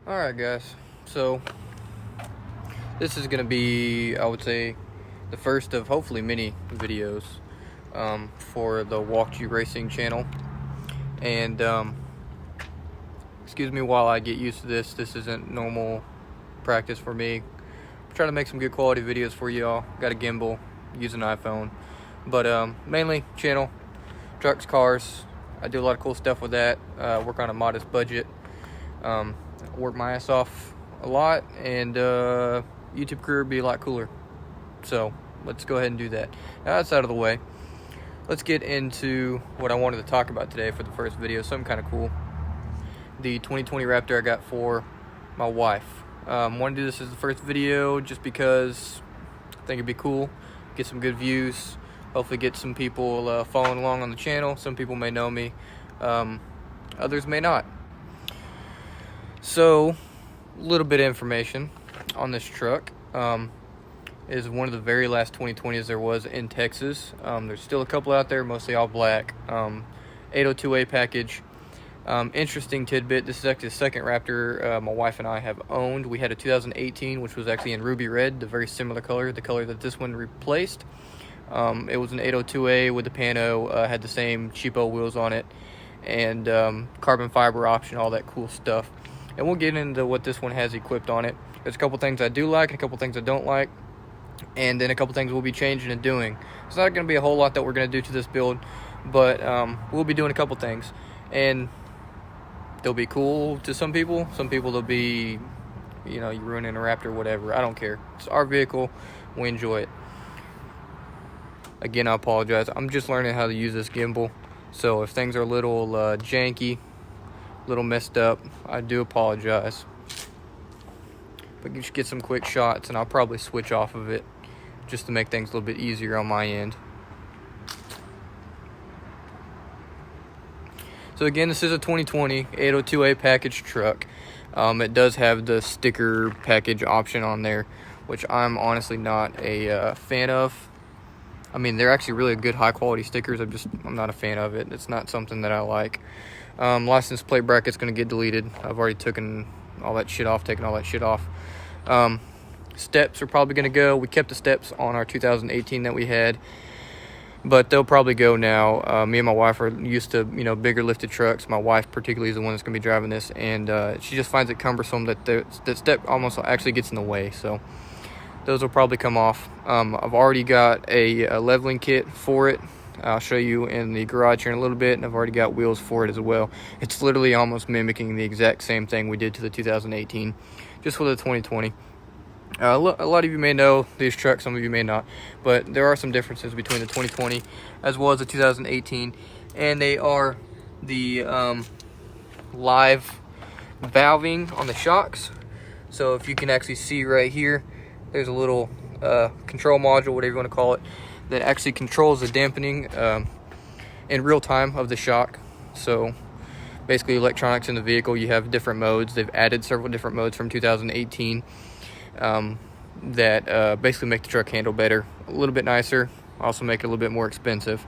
Alright guys, so this is going to be, I would say, the first of hopefully many videos for the WalkedU Racing channel. And excuse me while I get used to this. This isn't normal practice for me. I'm trying to make some good quality videos for y'all. Got a gimbal, use an iPhone, but mainly channel, trucks, cars. I do a lot of cool stuff with that. Work on a modest budget. Work my ass off a lot, and YouTube career would be a lot cooler. So let's go ahead and do that. Now that's out of the way, let's get into what I wanted to talk about today for the first video. Something kind of cool. The 2020 Raptor I got for my wife. Want to do this as the first video just because I think it'd be cool. Get some good views. Hopefully get some people following along on the channel. Some people may know me. Others may not. So, a little bit of information on this truck. Is one of the very last 2020s there was in Texas. There's still a couple out there, mostly all black. 802A package. Interesting tidbit, this is actually the second Raptor my wife and I have owned. We had a 2018, which was actually in ruby red, the very similar color, the color that this one replaced. It was an 802A with the pano, had the same cheapo wheels on it, and carbon fiber option, all that cool stuff. And we'll get into what this one has equipped on it. There's a couple things I do like and a couple things I don't like, and then a couple things we'll be changing and doing. It's not going to be a whole lot that we're going to do to this build, but we'll be doing a couple things, and they'll be cool to some people. Some people they'll be, you know, you ruining a Raptor, whatever. I don't care. It's our vehicle. We enjoy it. Again, I apologize. I'm just learning how to use this gimbal, so if things are a little janky, a little messed up, I do apologize. But you should get some quick shots, and I'll probably switch off of it just to make things a little bit easier on my end. So again, this is a 2020 802A package truck. It does have the sticker package option on there, which I'm honestly not a fan of. I mean, they're actually really good high quality stickers. I'm not a fan of it. It's not something that I like. License plate bracket's going to get deleted. I've already taken all that shit off. Steps are probably going to go. We kept the steps on our 2018 that we had, but they'll probably go now. Me and my wife are used to, you know, bigger lifted trucks. My wife particularly is the one that's going to be driving this, and she just finds it cumbersome that the step almost actually gets in the way. So those will probably come off. I've already got a leveling kit for it. I'll show you in the garage here in a little bit, and I've already got wheels for it as well. It's literally almost mimicking the exact same thing we did to the 2018, just with the 2020. A lot of you may know these trucks, some of you may not, but there are some differences between the 2020 as well as the 2018, and they are the live valving on the shocks. So if you can actually see right here, there's a little control module, whatever you want to call it, that actually controls the dampening in real time of the shock. So basically electronics in the vehicle, you have different modes. They've added several different modes from 2018 that basically make the truck handle better, a little bit nicer, also make it a little bit more expensive.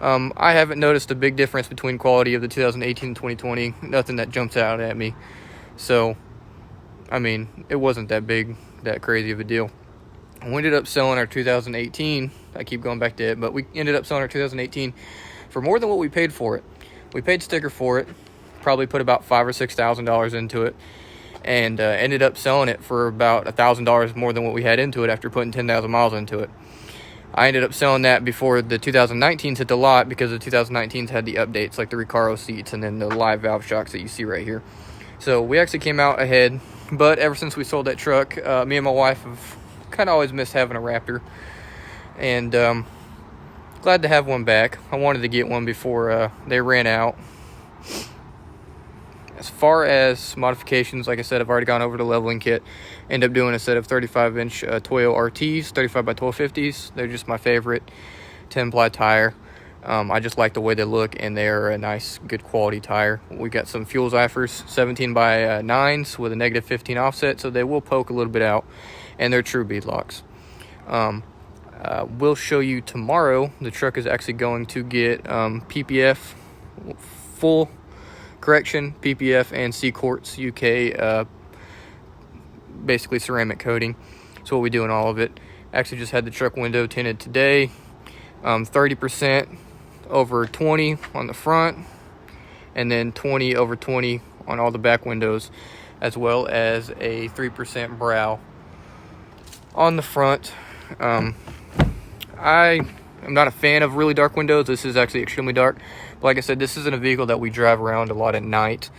I haven't noticed a big difference between quality of the 2018 and 2020, nothing that jumps out at me. So I mean, it wasn't that crazy of a deal. We ended up selling our 2018, I keep going back to it, but we ended up selling our 2018 for more than what we paid for it. We paid sticker for it, probably put about $5,000 or $6,000 into it, and ended up selling it for about $1,000 more than what we had into it after putting 10,000 miles into it. I ended up selling that before the 2019s hit the lot, because the 2019s had the updates like the Recaro seats and then the live valve shocks that you see right here. So we actually came out ahead, but ever since we sold that truck, me and my wife have kind of always missed having a Raptor, and glad to have one back. I wanted to get one before they ran out. As far as modifications, like I said, I've already gone over the leveling kit. End up doing a set of 35-inch Toyo RTs, 35 by 1250s. They're just my favorite 10-ply tire. I just like the way they look, and they're a nice, good quality tire. We got some fuel Zyphers, 17 by 9s with a negative 15 offset, so they will poke a little bit out, and they're true beadlocks. We'll show you tomorrow. The truck is actually going to get PPF, full correction, PPF and C Quartz UK basically ceramic coating. That's what we do in all of it. Actually just had the truck window tinted today. 30% over 20 on the front, and then 20 over 20 on all the back windows, as well as a 3% brow on the front. I am not a fan of really dark windows. This is actually extremely dark. But like I said, this isn't a vehicle that we drive around a lot at night.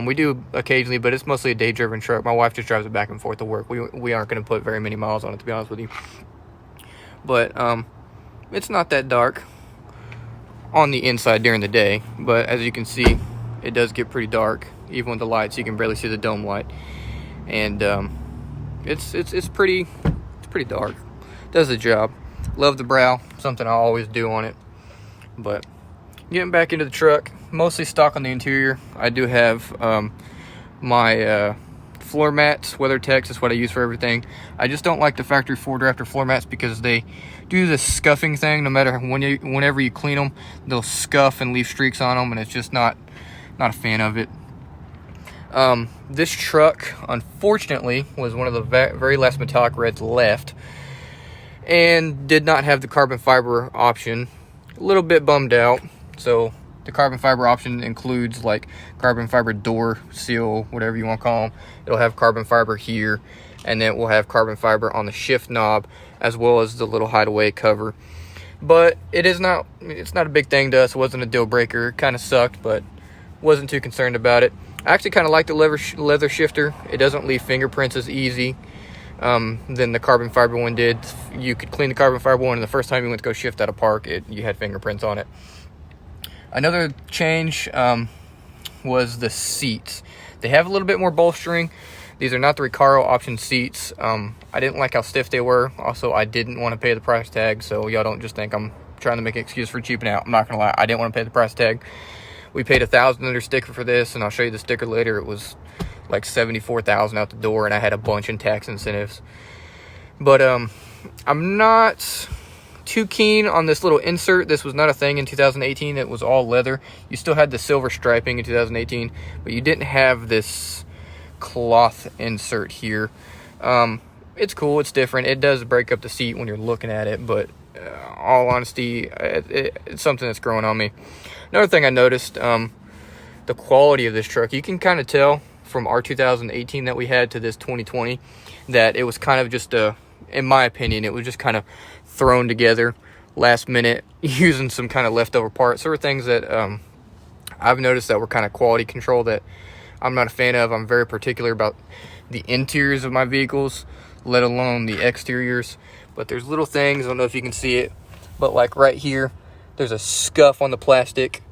We do occasionally, but it's mostly a day-driven truck. My wife just drives it back and forth to work. We aren't going to put very many miles on it, to be honest with you. But it's not that dark on the inside during the day. But as you can see, it does get pretty dark, even with the lights. You can barely see the dome light, and it's pretty dark. Does the job. Love the brow, something I always do on it. But getting back into the truck, mostly stock on the interior. I do have my floor mats, WeatherTech is what I use for everything. I just don't like the factory Ford Raptor floor mats because they do this scuffing thing. No matter whenever you clean them, they'll scuff and leave streaks on them, and it's just not a fan of it. This truck, unfortunately, was one of the very last metallic reds left, and did not have the carbon fiber option. A little bit bummed out. So the carbon fiber option includes like carbon fiber door seal, whatever you want to call them. It'll have carbon fiber here, and then it will have carbon fiber on the shift knob, as well as the little hideaway cover. But it's not a big thing to us. It wasn't a deal breaker. It kind of sucked, but wasn't too concerned about it. I actually kind of like the leather shifter. It doesn't leave fingerprints as easy than the carbon fiber one did. You could clean the carbon fiber one, and the first time you went to go shift out of park, you had fingerprints on it. Another change was the seats. They have a little bit more bolstering. These are not the Recaro option seats. I didn't like how stiff they were. Also, I didn't want to pay the price tag, so y'all don't just think I'm trying to make an excuse for cheaping out. I'm not gonna lie, I didn't want to pay the price tag. We paid $1,000 under sticker for this, and I'll show you the sticker later. It was like $74,000 out the door, and I had a bunch in tax incentives. But I'm not too keen on this little insert. This was not a thing in 2018. It was all leather. You still had the silver striping in 2018, but you didn't have this cloth insert here. It's cool. It's different. It does break up the seat when you're looking at it, but all honesty, it's something that's growing on me. Another thing I noticed, the quality of this truck. You can kind of tell from our 2018 that we had to this 2020 that it was kind of just in my opinion, it was just kind of thrown together last minute using some kind of leftover parts. There were things that I've noticed that were kind of quality control that I'm not a fan of. I'm very particular about the interiors of my vehicles, let alone the exteriors. But there's little things, I don't know if you can see it, but like right here, there's a scuff on the plastic,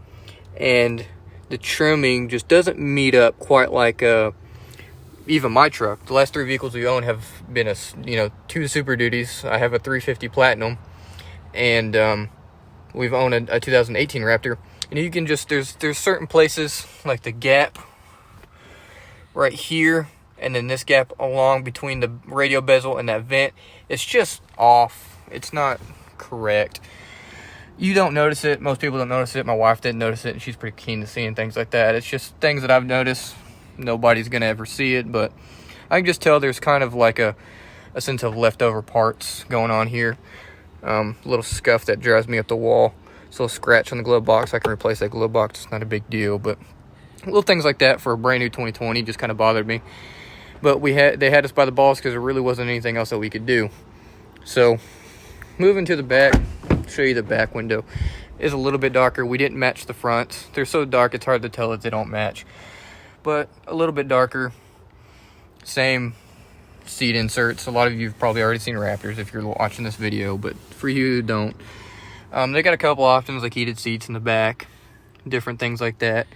and the trimming just doesn't meet up quite like even my truck. The last 3 vehicles we own have been 2 Super Duties. I have a 350 Platinum, and we've owned a 2018 Raptor. And you can just, there's certain places like the gap right here, and then this gap along between the radio bezel and that vent. It's just off. It's not correct. You don't notice it. Most people don't notice it. My wife didn't notice it, and she's pretty keen to seeing things like that. It's just things that I've noticed. Nobody's going to ever see it, but I can just tell there's kind of like a sense of leftover parts going on here. Little scuff that drives me up the wall. It's a little scratch on the glove box. I can replace that glove box. It's not a big deal, but little things like that for a brand new 2020 just kind of bothered me. But they had us by the balls because there really wasn't anything else that we could do. So moving to the back, show you the back window. Is a little bit darker. We didn't match the front. They're so dark it's hard to tell if they don't match. But a little bit darker. Same seat inserts. A lot of you have probably already seen Raptors if you're watching this video, but for you who don't, they got a couple options like heated seats in the back, different things like that.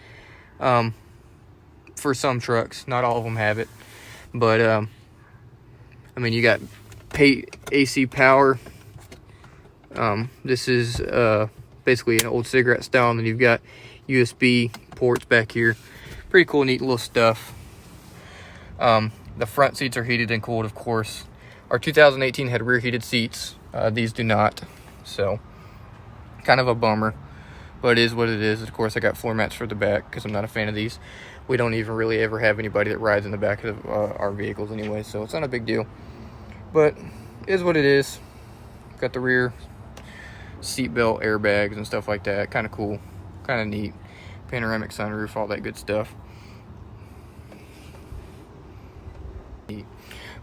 For some trucks, not all of them have it, but I mean, you got AC power. This is basically an old cigarette style, and then you've got USB ports back here. Pretty cool, neat little stuff. The front seats are heated and cooled, of course. Our 2018 had rear heated seats. These do not, so kind of a bummer, but it is what it is. Of course, I got floor mats for the back because I'm not a fan of these. we don't even really ever have anybody that rides in the back of our vehicles anyway, so it's not a big deal. But it is what it is. Got the rear seatbelt airbags and stuff like that. Kind of cool, kind of neat. Panoramic sunroof, all that good stuff. Neat.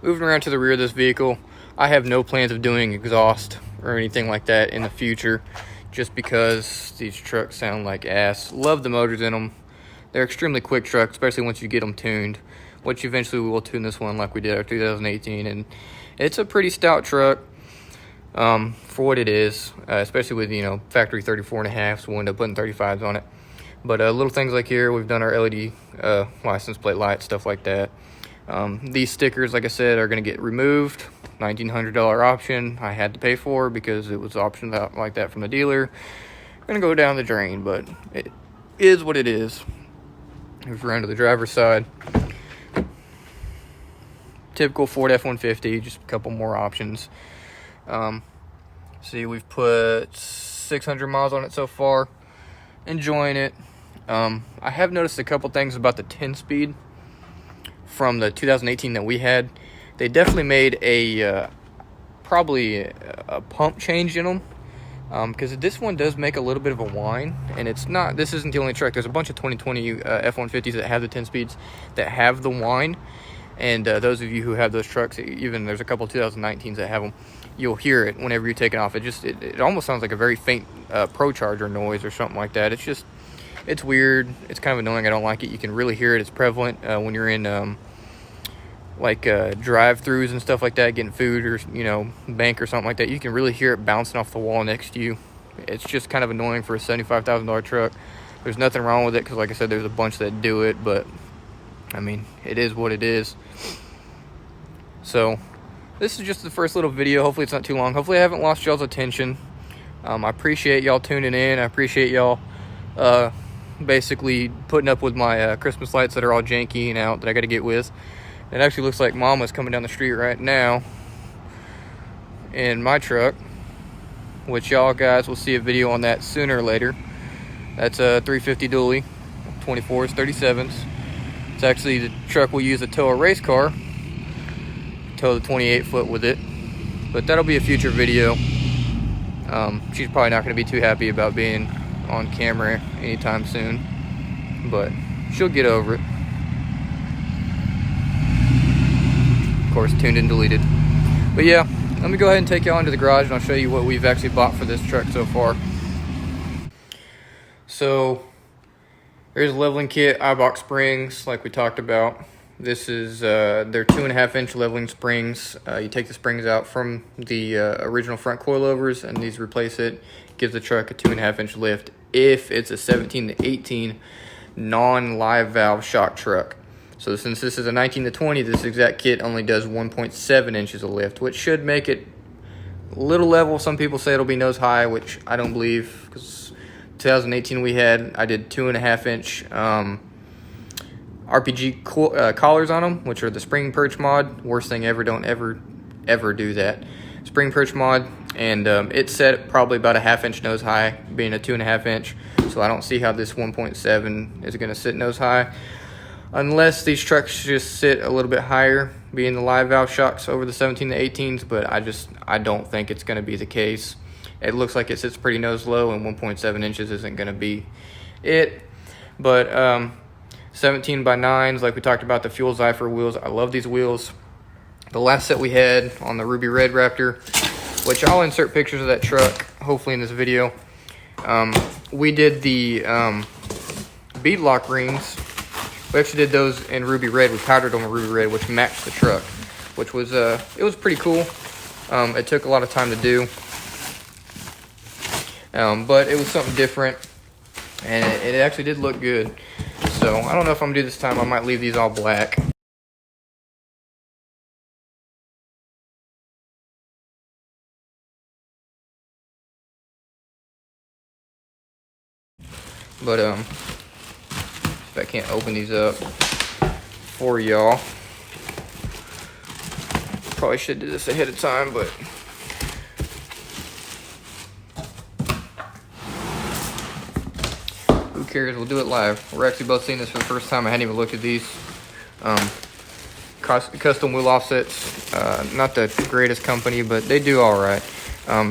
Moving around to the rear of this vehicle, I have no plans of doing exhaust or anything like that in the future, just because these trucks sound like ass. Love the motors in them. They're extremely quick trucks, especially once you get them tuned, which eventually we will tune this one like we did our 2018, and it's a pretty stout truck for what it is, especially with, you know, factory 34.5s. We'll end up putting 35s on it. But little things like here, we've done our LED license plate lights, stuff like that. These stickers, like I said, are going to get removed. $1,900 option I had to pay for because it was optioned out like that from the dealer. Going to go down the drain, but it is what it is. Move around to the driver's side. Typical Ford F-150, just a couple more options. See, we've put 600 miles on it so far. Enjoying it. I have noticed a couple things about the 10-speed from the 2018 that we had. They definitely made a probably a pump change in them, because this one does make a little bit of a whine, and it's not. This isn't the only truck. There's a bunch of 2020 F-150s that have the 10 speeds that have the whine, and those of you who have those trucks, even there's a couple of 2019s that have them. You'll hear it whenever you're taking off. It almost sounds like a very faint Pro Charger noise or something like that. It's weird. It's kind of annoying. I don't like it. You can really hear it. It's prevalent when you're in drive-throughs and stuff like that, getting food or, you know, bank or something like that. You can really hear it bouncing off the wall next to you. It's just kind of annoying for a $75,000 truck. There's nothing wrong with it because, like I said, there's a bunch that do it, but I mean, it is what it is. So this is just the first little video. Hopefully it's not too long. Hopefully I haven't lost y'all's attention. I appreciate y'all tuning in. I appreciate y'all basically putting up with my Christmas lights that are all janky and out that I got to get with. It actually looks like Mama's coming down the street right now in my truck, which y'all guys will see a video on that sooner or later. That's a 350 dually, 24s, 37s. It's actually the truck we'll use to tow a race car, tow the 28-foot with it, but that'll be a future video. She's probably not going to be too happy about being on camera anytime soon, but she'll get over it. Of course, tuned and deleted. But yeah, let me go ahead and take y'all into the garage and I'll show you what we've actually bought for this truck so far. So here's a leveling kit, iBox springs, like we talked about. This is their 2.5-inch leveling springs. You take the springs out from the original front coilovers, and these replace it. Gives the truck a 2.5-inch lift if it's a 17 to 18 non-live valve shock truck. So since this is a 19 to 20, this exact kit only does 1.7 inches of lift, which should make it a little level. Some people say it'll be nose high, which I don't believe, because 2018 I did 2.5-inch RPG collars on them, which are the spring perch mod. Worst thing ever. Don't ever do that. Spring perch mod, and it's set probably about a 1/2-inch nose high, being a 2.5-inch. So I don't see how this 1.7 is going to sit nose high, unless these trucks just sit a little bit higher, being the live valve shocks over the 17 to 18s. But I don't think it's going to be the case. It looks like it sits pretty nose low, and 1.7 inches isn't going to be it. But 17 by 9s, like we talked about, the Fuel Zypher wheels. I love these wheels. The last set we had on the Ruby Red Raptor, which I'll insert pictures of that truck, hopefully in this video. We did the beadlock rings. We actually did those in Ruby Red. We powdered them in Ruby Red, which matched the truck, which was, it was pretty cool. It took a lot of time to do, but it was something different, and it actually did look good. So I don't know if I'm gonna do this time. I might leave these all black. But if I can't open these up for y'all, probably should do this ahead of time, but who cares? We'll do it live. We're actually both seeing this for the first time. I hadn't even looked at these. Custom wheel offsets. Not the greatest company, but they do all right.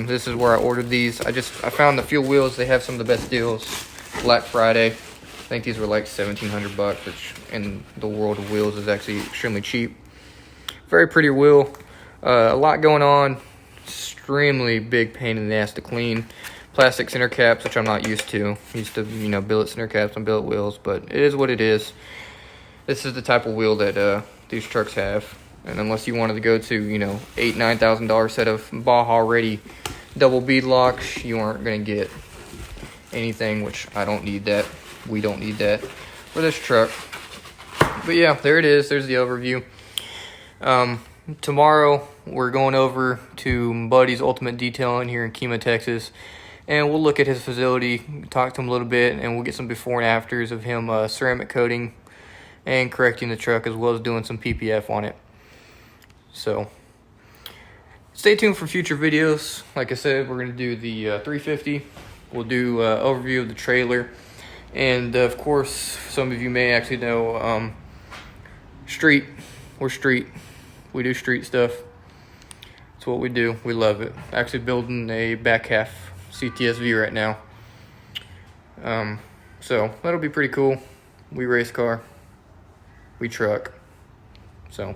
This is where I ordered these. I found the Fuel Wheels. They have some of the best deals. Black Friday. I think these were like $1,700, which in the world of wheels is actually extremely cheap. Very pretty wheel. A lot going on. Extremely big pain in the ass to clean. Plastic center caps, which I'm not used to. Used to, billet center caps on billet wheels, but it is what it is. This is the type of wheel that these trucks have. And unless you wanted to go to, $8,000-9,000 set of Baja ready double bead locks, you aren't going to get anything, which I don't need that. We don't need that for this truck. But yeah, there it is. There's the overview. Tomorrow, we're going over to Buddy's Ultimate Detailing here in Kemah, Texas. And we'll look at his facility, talk to him a little bit, and we'll get some before and afters of him ceramic coating and correcting the truck, as well as doing some PPF on it. So, stay tuned for future videos. Like I said, we're going to do the 350. We'll do overview of the trailer. And, of course, some of you may actually know street. We're street. We do street stuff. It's what we do. We love it. Actually building a back half CTSV right now. So, that'll be pretty cool. We race car. We truck. So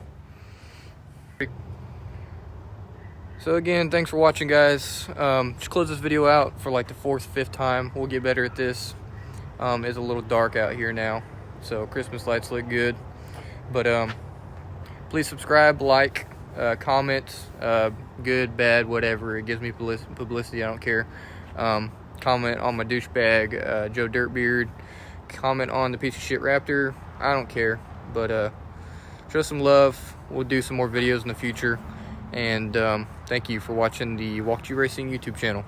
again, thanks for watching, guys. Just close this video out for like the 4th, 5th time. We'll get better at this. It's a little dark out here now, so Christmas lights look good. But please subscribe, like, comment, good, bad, whatever. It gives me publicity. I don't care. Comment on my douchebag Joe Dirtbeard. Comment on the piece of shit Raptor. I don't care. But show some love. We'll do some more videos in the future. And thank you for watching the WalkedU Racing YouTube channel.